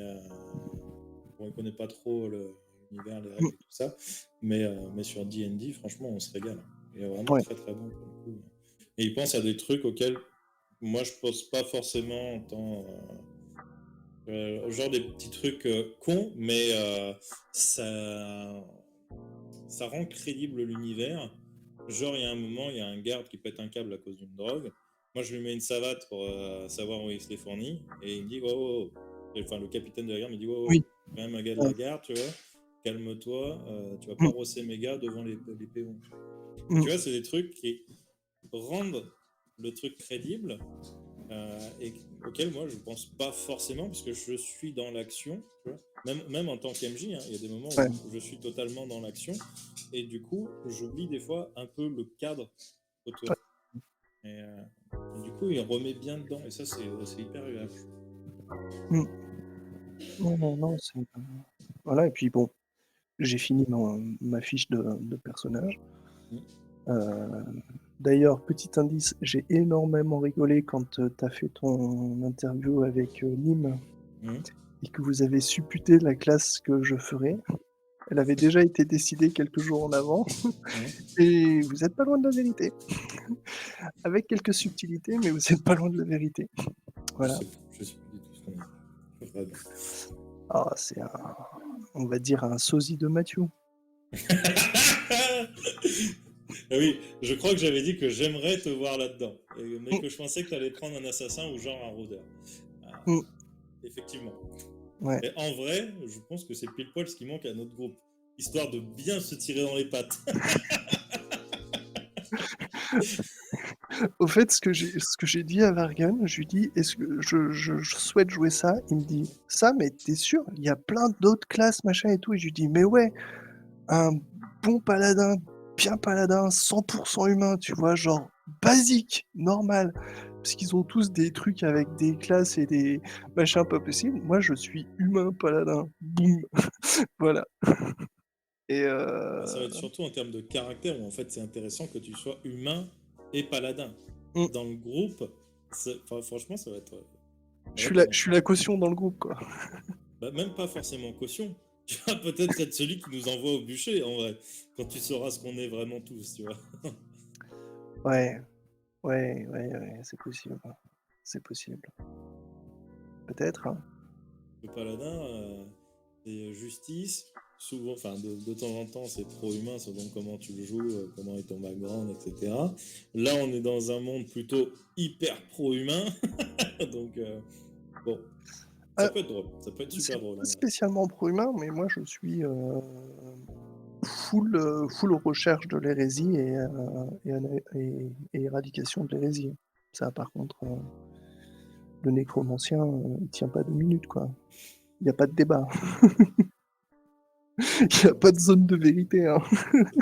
bon, il connaît pas trop l'univers, les règles et tout ça. Mais sur D&D, franchement, on se régale. Il est vraiment ouais. très très bon pour le coup. Et il pense à des trucs auxquels moi je pense pas forcément en tant... genre des petits trucs cons, mais ça rend crédible l'univers. Genre, il y a un moment, il y a un garde qui pète un câble à cause d'une drogue. Moi, je lui mets une savate pour savoir où il se les fournit. Et il me dit, oh, oh. Enfin, le capitaine de la garde me dit, oh, Oui. quand même un gars de la garde, tu vois. Calme-toi, tu vas pas rosser mes gars devant les péons. Et tu vois, c'est des trucs qui rendent le truc crédible et auquel moi je pense pas forcément parce que je suis dans l'action, même en tant qu'MJ, hein, il y a des moments où je suis totalement dans l'action et du coup j'oublie des fois un peu le cadre autour. Et du coup il remet bien dedans et ça c'est hyper agréable. Non, c'est. Voilà, et puis bon, j'ai fini ma fiche de personnage. D'ailleurs, petit indice, j'ai énormément rigolé quand tu as fait ton interview avec Nîmes et que vous avez supputé la classe que je ferais. Elle avait déjà été décidée quelques jours en avant et vous êtes pas loin de la vérité. Avec quelques subtilités, mais vous êtes pas loin de la vérité. Voilà. Je sais plus du tout ce qu'on a. Vraiment. Ah, c'est on va dire un sosie de Mathieu. Oui, je crois que j'avais dit que j'aimerais te voir là-dedans, mais que je pensais que tu allais prendre un assassin ou genre un rôdeur. Effectivement. Ouais. Et en vrai, je pense que c'est pile poil ce qui manque à notre groupe, histoire de bien se tirer dans les pattes. Au fait, ce que j'ai dit à Vargan, je lui dis, est-ce que je souhaite jouer ça? Il me dit, ça, mais t'es sûr? Il y a plein d'autres classes, machin et tout. Et je lui dis, mais ouais, un bon paladin, bien paladin, 100% humain, tu vois, genre basique, normal. parce qu'ils ont tous des trucs avec des classes et des machins pas possibles. Moi, je suis humain paladin. Boum! Voilà. Et Bah, ça va être surtout en termes de caractère où en fait c'est intéressant que tu sois humain et paladin. mmh, Dans le groupe, enfin, franchement, je ça va suis être bien. la caution dans le groupe, quoi. Bah, même pas forcément caution. Tu vas peut-être être celui qui nous envoie au bûcher en vrai, quand tu sauras ce qu'on est vraiment tous, tu vois. Ouais, ouais, c'est possible. C'est possible. Peut-être, hein. Le paladin, c'est justice. Souvent, enfin, de temps en temps, c'est pro-humain selon comment tu le joues, comment est ton background, etc. Là, on est dans un monde plutôt hyper pro-humain. Donc, bon, ça Ah, peut être drôle. Ça peut être c'est super drôle pas en vrai. spécialement pro-humain, mais moi je suis, full recherche de l'hérésie et éradication de l'hérésie. Ça par contre, le nécromancien, il tient pas 2 minutes, quoi. Il y a pas de débat. Il y a pas de zone de vérité, hein.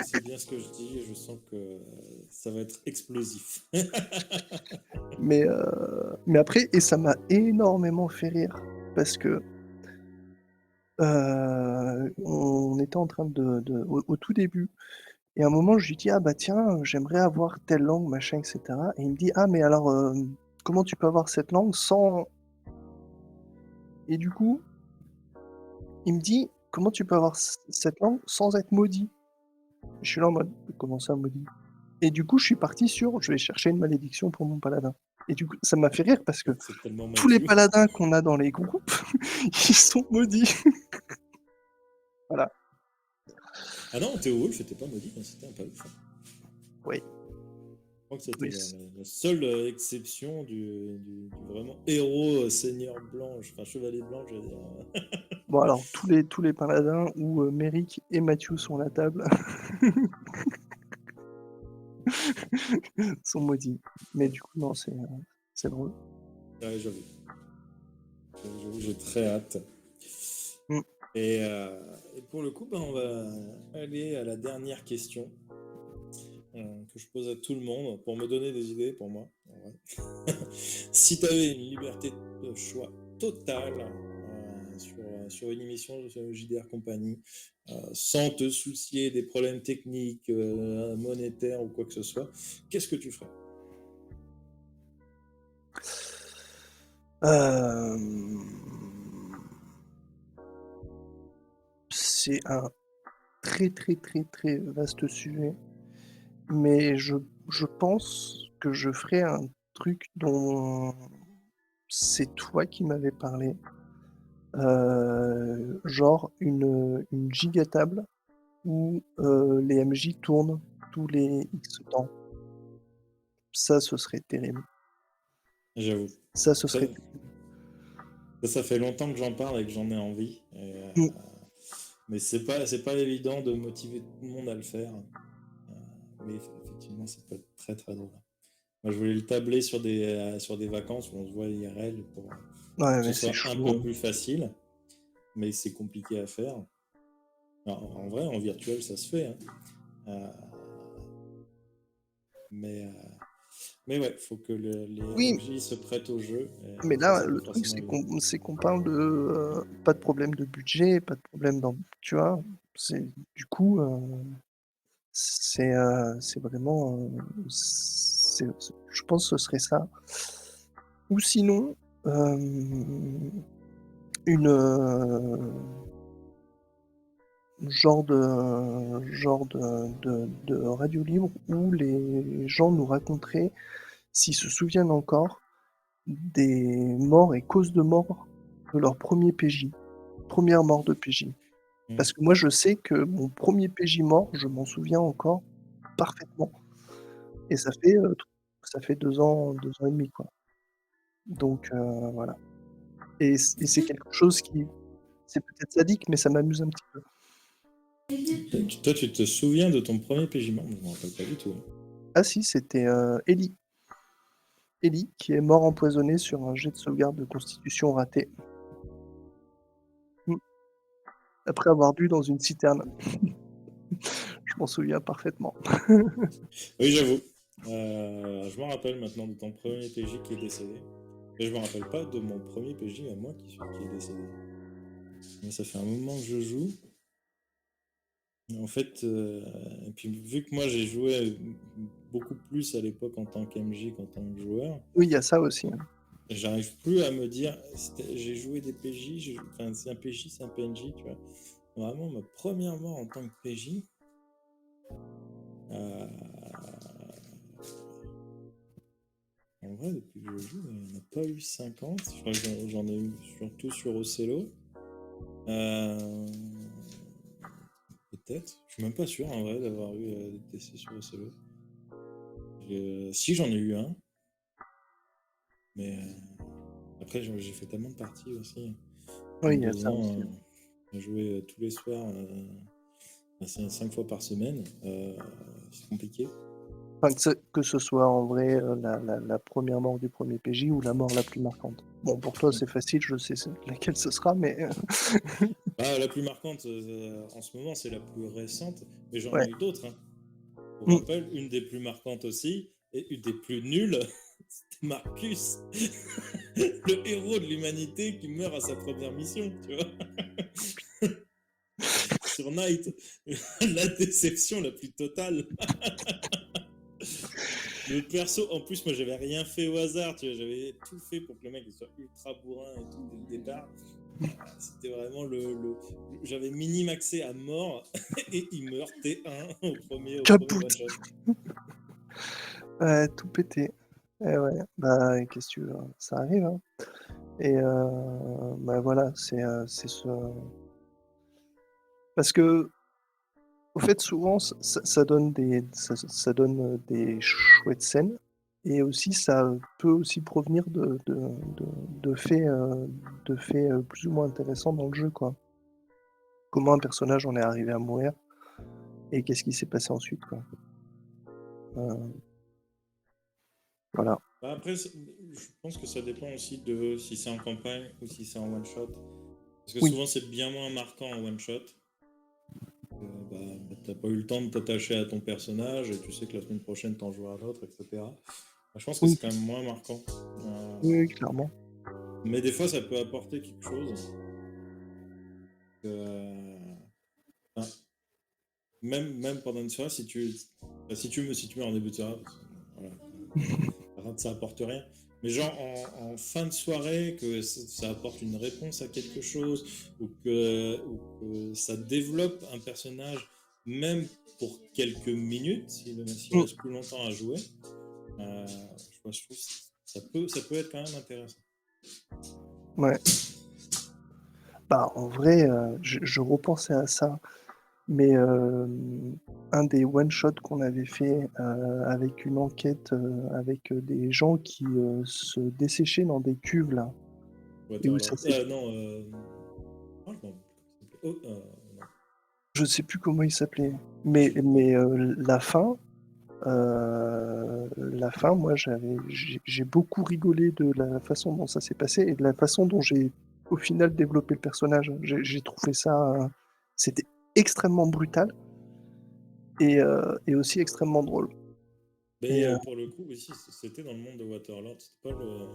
C'est bien ce que je dis et je sens que ça va être explosif. Mais après et ça m'a énormément fait rire parce que, on était en train au tout début et à un moment je lui dis: «Ah bah tiens, j'aimerais avoir telle langue machin et cetera» et il me dit: «Ah mais alors, comment tu peux avoir cette langue sans» et du coup, il me dit: «Comment tu peux avoir cette langue sans être maudit?» Je suis là en mode: «Comment ça maudit?» et du coup, je suis parti sur: «Je vais chercher une malédiction pour mon paladin» et du coup, ça m'a fait rire parce que C'est tellement tous les Mathieu. paladins qu'on a dans les groupes, ils sont maudits. Voilà. Ah non, Théo Wolf, c'était pas maudit, hein, c'était un pas ouf. Oui, Je crois que c'était oui. la seule exception du vraiment héros seigneur blanc, enfin chevalier blanc, je veux dire. Bon alors tous les paladins où, Méric et Mathieu sont à la table sont maudits. Mais du coup non, c'est drôle. Ouais, j'avoue. J'ai très hâte. Mmh. Et pour le coup, ben, on va aller à la dernière question que je pose à tout le monde pour me donner des idées pour moi. En vrai. Si tu avais une liberté de choix totale sur une émission de JDR Compagnie, sans te soucier des problèmes techniques, monétaires ou quoi que ce soit, qu'est-ce que tu ferais? Hem, c'est un très vaste sujet, mais je pense que je ferais un truc dont c'est toi qui m'avais parlé, genre une giga table où, les MJ tournent tous les X temps. Ça, ce serait terrible. J'avoue. Ça, ce Ça, serait terrible. ça fait longtemps que j'en parle et que j'en ai envie. Mmh. Mais c'est pas évident de motiver tout le monde à le faire. Mais effectivement, ça peut être très très drôle. Moi, je voulais le tabler sur des vacances où on se voit IRL pour Ouais, que ce mais c'est soit un chaud, peu hein. plus facile, mais c'est compliqué à faire. Alors, en vrai, en virtuel, ça se fait, hein. Euh, mais, euh, mais ouais, faut que les Oui, MJ se prêtent au jeu. mais Et ça, là, c'est pas le truc, forcément évident. c'est qu'on parle de, pas de problème de budget, pas de problème tu vois? C'est du coup, c'est vraiment, je pense que ce serait ça. Ou sinon, une, genre de radio libre où les gens nous raconteraient, s'ils se souviennent encore, des morts et causes de mort de leur premier PJ, première mort de PJ. Mm. Parce que moi, je sais que mon premier PJ mort, je m'en souviens encore parfaitement et ça fait 2 ans et demi, quoi. Donc voilà et c'est quelque chose qui c'est peut-être sadique, mais ça m'amuse un petit peu. Toi, tu te souviens de ton premier PJ membre? Je me rappelle pas du tout, hein. Ah si, c'était, Ellie. Ellie qui est mort empoisonné sur un jet de sauvegarde de constitution raté. Mmh. Après avoir bu dans une citerne. Je m'en souviens parfaitement. Oui, j'avoue. Je me rappelle maintenant de ton premier PJ qui est décédé. Mais je me rappelle pas de mon premier PJ à moi qui est décédé. Mais ça fait un moment que je joue. En fait, et puis vu que moi j'ai joué beaucoup plus à l'époque en tant qu'MJ qu'en tant que joueur, Oui, il y a ça aussi, hein. j'arrive plus à me dire, j'ai joué des PJ, enfin c'est un PJ, c'est un PNJ, tu vois. Vraiment, ma première mort en tant que PJ, euh, en vrai, depuis que je joue, il n'y en a pas eu 50. Je crois que j'en ai eu surtout sur Ocello. Euh, Peut-être. Je suis même pas sûr en vrai d'avoir eu des TC sur Ocello. Si j'en ai eu un, mais après j'ai fait tellement de parties aussi. En Oui, il y a 2 ça ans, aussi. j'ai joué tous les soirs, 5 fois par semaine. C'est compliqué. Enfin, que ce soit en vrai la première mort du premier PJ ou la mort la plus marquante. Bon, pour toi, c'est facile, je sais laquelle ce sera, mais Bah, la plus marquante en ce moment, c'est la plus récente, mais j'en ouais. ai eu d'autres, hein. Pour Mm. rappel, une des plus marquantes aussi, et une des plus nulles, c'était Marcus, le héros de l'humanité qui meurt à sa première mission, tu vois. Sur Night, la déception la plus totale. Le perso, en plus, moi j'avais rien fait au hasard, tu vois, j'avais tout fait pour que le mec il soit ultra bourrin et tout dès le départ. C'était vraiment j'avais mini-maxé à mort et il meurt T1 au premier Capoute. one-shot. Ouais, tout pété. Eh ouais, bah qu'est-ce que tu veux, hein, ça arrive, hein. Et bah voilà, c'est ce parce que au fait, souvent, ça donne ça donne, des chouettes scènes et aussi ça peut aussi provenir de de faits, de faits, plus ou moins intéressants dans le jeu, quoi. Comment un personnage en est arrivé à mourir et qu'est-ce qui s'est passé ensuite, quoi. Heu, voilà. Bah, après, je pense que ça dépend aussi de si c'est en campagne ou si c'est en one-shot. Parce que Oui, souvent c'est bien moins marquant en one-shot. Bah, t'as pas eu le temps de t'attacher à ton personnage et tu sais que la semaine prochaine t'en joueras d'autres, etc. Bah, je pense que oui, c'est quand même moins marquant. Euh, oui, oui, clairement. mais des fois ça peut apporter quelque chose. Euh, enfin, même pendant une soirée, si tu mets en début de soirée, voilà, ça apporte rien. Mais genre en fin de soirée, que ça apporte une réponse à quelque chose, ou que ça développe un personnage, même pour quelques minutes, s'il Mmh, reste plus longtemps à jouer, je trouve que ça peut être quand même intéressant. ouais. Bah, en vrai, je repensais à ça, mais un des one shot qu'on avait fait, avec une enquête, avec, des gens qui, se desséchaient dans des cuves là et où ça Waterlord. s'est Non, je m'en rappelle plus comment ça s'appelait. Non. je sais plus comment il s'appelait, mais la fin, moi, j'ai beaucoup rigolé de la façon dont ça s'est passé et de la façon dont j'ai, au final, développé le personnage. J'ai trouvé ça, c'était extrêmement brutal et aussi extrêmement drôle et Mais pour le coup, aussi, c'était dans le monde de Waterlord. C'était pas le...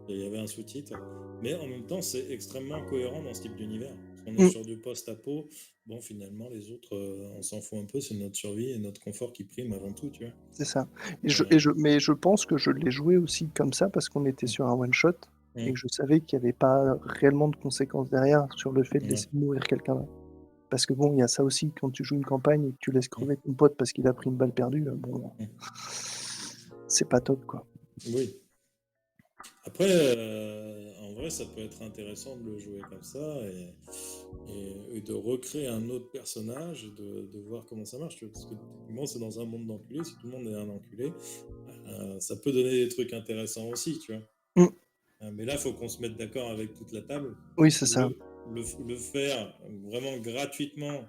Il y avait un sous-titre. Mais en même temps, c'est extrêmement cohérent dans ce type d'univers. Parce qu'on est mmh, sur du post-apo. Bon, finalement, les autres, on s'en fout un peu. C'est notre survie et notre confort qui prime avant tout, tu vois. c'est ça Euh, mais je pense que je l'ai joué aussi comme ça parce qu'on était sur un one shot et hum, que je savais qu'il y avait pas réellement de conséquences derrière sur le fait de ouais, laisser mourir quelqu'un. Parce que bon, il y a ça aussi quand tu joues une campagne et que tu laisses hum, crever ton pote parce qu'il a pris une balle perdue, bon, hum. c'est pas top, quoi. Oui. Après, en vrai, ça peut être intéressant de le jouer comme ça et de recréer un autre personnage et de voir comment ça marche. Tu vois, parce que typiquement, c'est dans un monde d'enculés. Si tout le monde est un enculé, ça peut donner des trucs intéressants aussi, tu vois. Mmh, Mais là, il faut qu'on se mette d'accord avec toute la table. oui, c'est ça. Le faire vraiment gratuitement,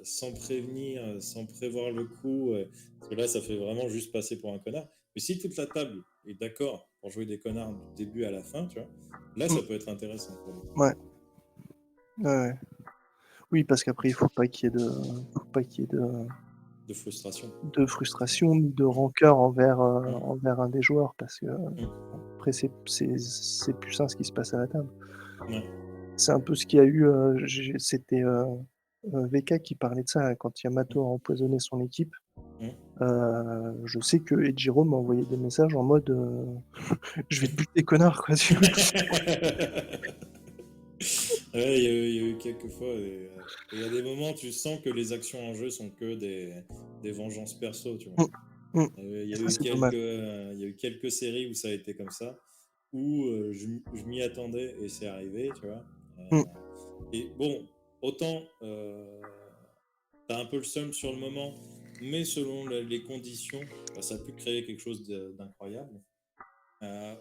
sans prévenir, sans prévoir le coup. Parce que là, ça fait vraiment juste passer pour un connard. Mais si toute la table est d'accord pour jouer des connards du début à la fin, tu vois, là, Mmh, ça peut être intéressant pour le coup. ouais, ouais, ouais. Oui, parce qu'après il faut pas qu'il y ait de De frustration. de frustration ni de rancœur envers, Mmh. envers un des joueurs parce que, Mmh. après c'est plus sain ce qui se passe à la table. Ouais. C'est un peu ce qu'il y a eu, c'était, VK qui parlait de ça, quand Mmh. Yamato a empoisonné son équipe. Mmh. Je sais que Ejiro m'a envoyé des messages en mode, «Je vais te buter connard quoi, tu vois?» Ouais, il y a eu quelques fois et il y a des moments, tu sens que les actions en jeu sont que des vengeances perso, tu vois? Mmh, mmh Il y et a ça, eu c'est dommage. il y a eu quelques séries où ça a été comme ça, où, je m'y attendais et c'est arrivé, tu vois? Mmh, Et bon, autant, tu un peu le seum sur le moment, mais selon les conditions, bah, ça a pu créer quelque chose d'incroyable.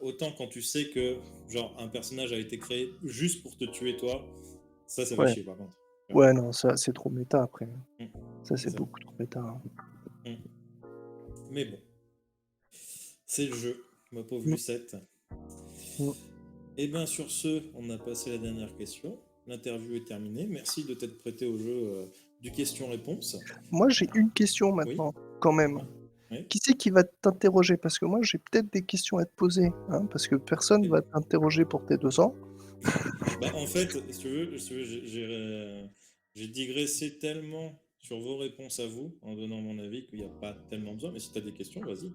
Autant quand tu sais que, genre, un personnage a été créé juste pour te tuer toi, ça fait ouais, chier par contre. Tu vois? ouais, non, ça, c'est trop méta après. Mmh, Ça, c'est c'est ça. beaucoup trop méta, hein. Mmh. Mais bon, c'est le jeu, ma pauvre Mmh, Lucette. mmh. Et bien sur ce, on a passé la dernière question. L'interview est terminée. Merci de t'être prêté au jeu du question-réponse. Moi, j'ai une question Oui, maintenant, quand même. dis-moi. Oui. Qui c'est qui va t'interroger? Parce que moi, j'ai peut-être des questions à te poser, hein, parce que personne va t'interroger pour tes 200. Bah, en fait, si tu veux, j'ai digressé tellement sur vos réponses à vous, en donnant mon avis, qu'il n'y a pas tellement besoin. Mais si tu as des questions, vas-y.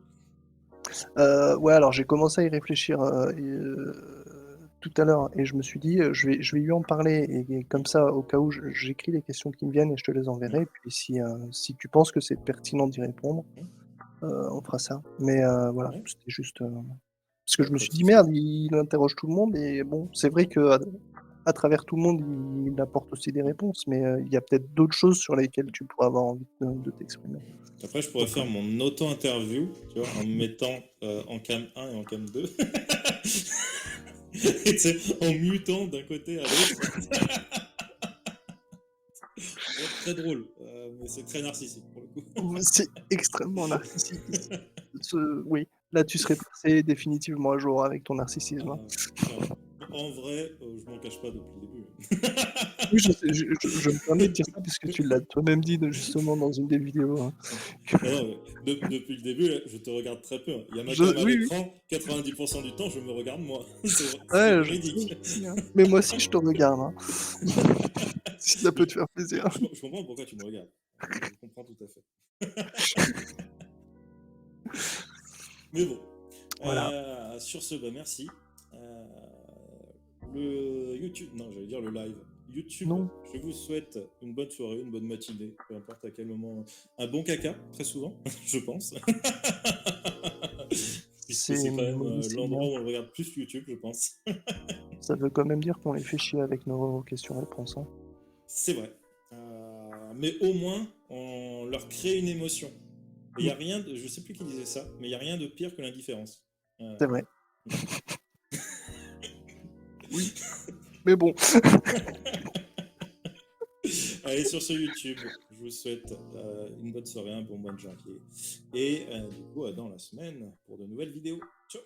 Ouais, alors j'ai commencé à y réfléchir, tout à l'heure et je me suis dit, «Je vais lui en parler» et comme ça, au cas où, j'écris les questions qui me viennent et je te les Mm, enverrai. Puis si tu penses que c'est pertinent d'y répondre, mm, on fera ça. Mais voilà, ouais, c'était juste, parce que bah, je me pas de suis dit: souci. «Merde, il interroge tout le monde» et bon, c'est vrai qu'à travers tout le monde, il apporte aussi des réponses, mais il y a peut-être d'autres choses sur lesquelles tu pourrais avoir envie de t'exprimer. Après, je pourrais Donc faire mon auto-interview, tu vois, en me mettant en cam 1 et en cam 2. Et tu sais, en mutant d'un côté à l'autre. Ça va être très drôle, mais c'est très narcissique pour le coup. c'est extrêmement narcissique. Oui, là, tu serais passé définitivement à jour avec ton narcissisme, hein. Ouais. En vrai, je m'en cache pas depuis le début. Oui, je sais, je me permets de dire ça parce que tu l'as toi-même dit de justement dans une des vidéos, hein, que Non, non, mais depuis le début, là, je te regarde très peu, hein. Il y a ma je cam à oui, oui, l'écran, 90% du temps, je me regarde moi. C'est ouais, véridique. je sais, hein. Mais moi aussi, je te regarde, hein, si ça peut te faire plaisir. Je comprends pourquoi tu me regardes. Je comprends tout à fait. Mais bon, Voilà. sur ce, bah merci. Euh, le YouTube, non, j'allais dire le live. YouTube, Non, je vous souhaite une bonne soirée, une bonne matinée, peu importe à quel moment. Un bon caca, très souvent, je pense. Puisque c'est c'est quand même mauvais signe, l'endroit hein. où on regarde plus YouTube, je pense. Ça veut quand même dire qu'on les fait chier avec nos questions-réponses, hein. C'est vrai. Mais au moins, on leur crée une émotion. Il y Mmh, a rien de, je sais plus qui disait ça, mais il y a rien de pire que l'indifférence. c'est vrai. Oui, mais bon. Allez, sur ce YouTube, je vous souhaite une bonne soirée, un bon mois de janvier. Et du coup, dans la semaine pour de nouvelles vidéos. Ciao!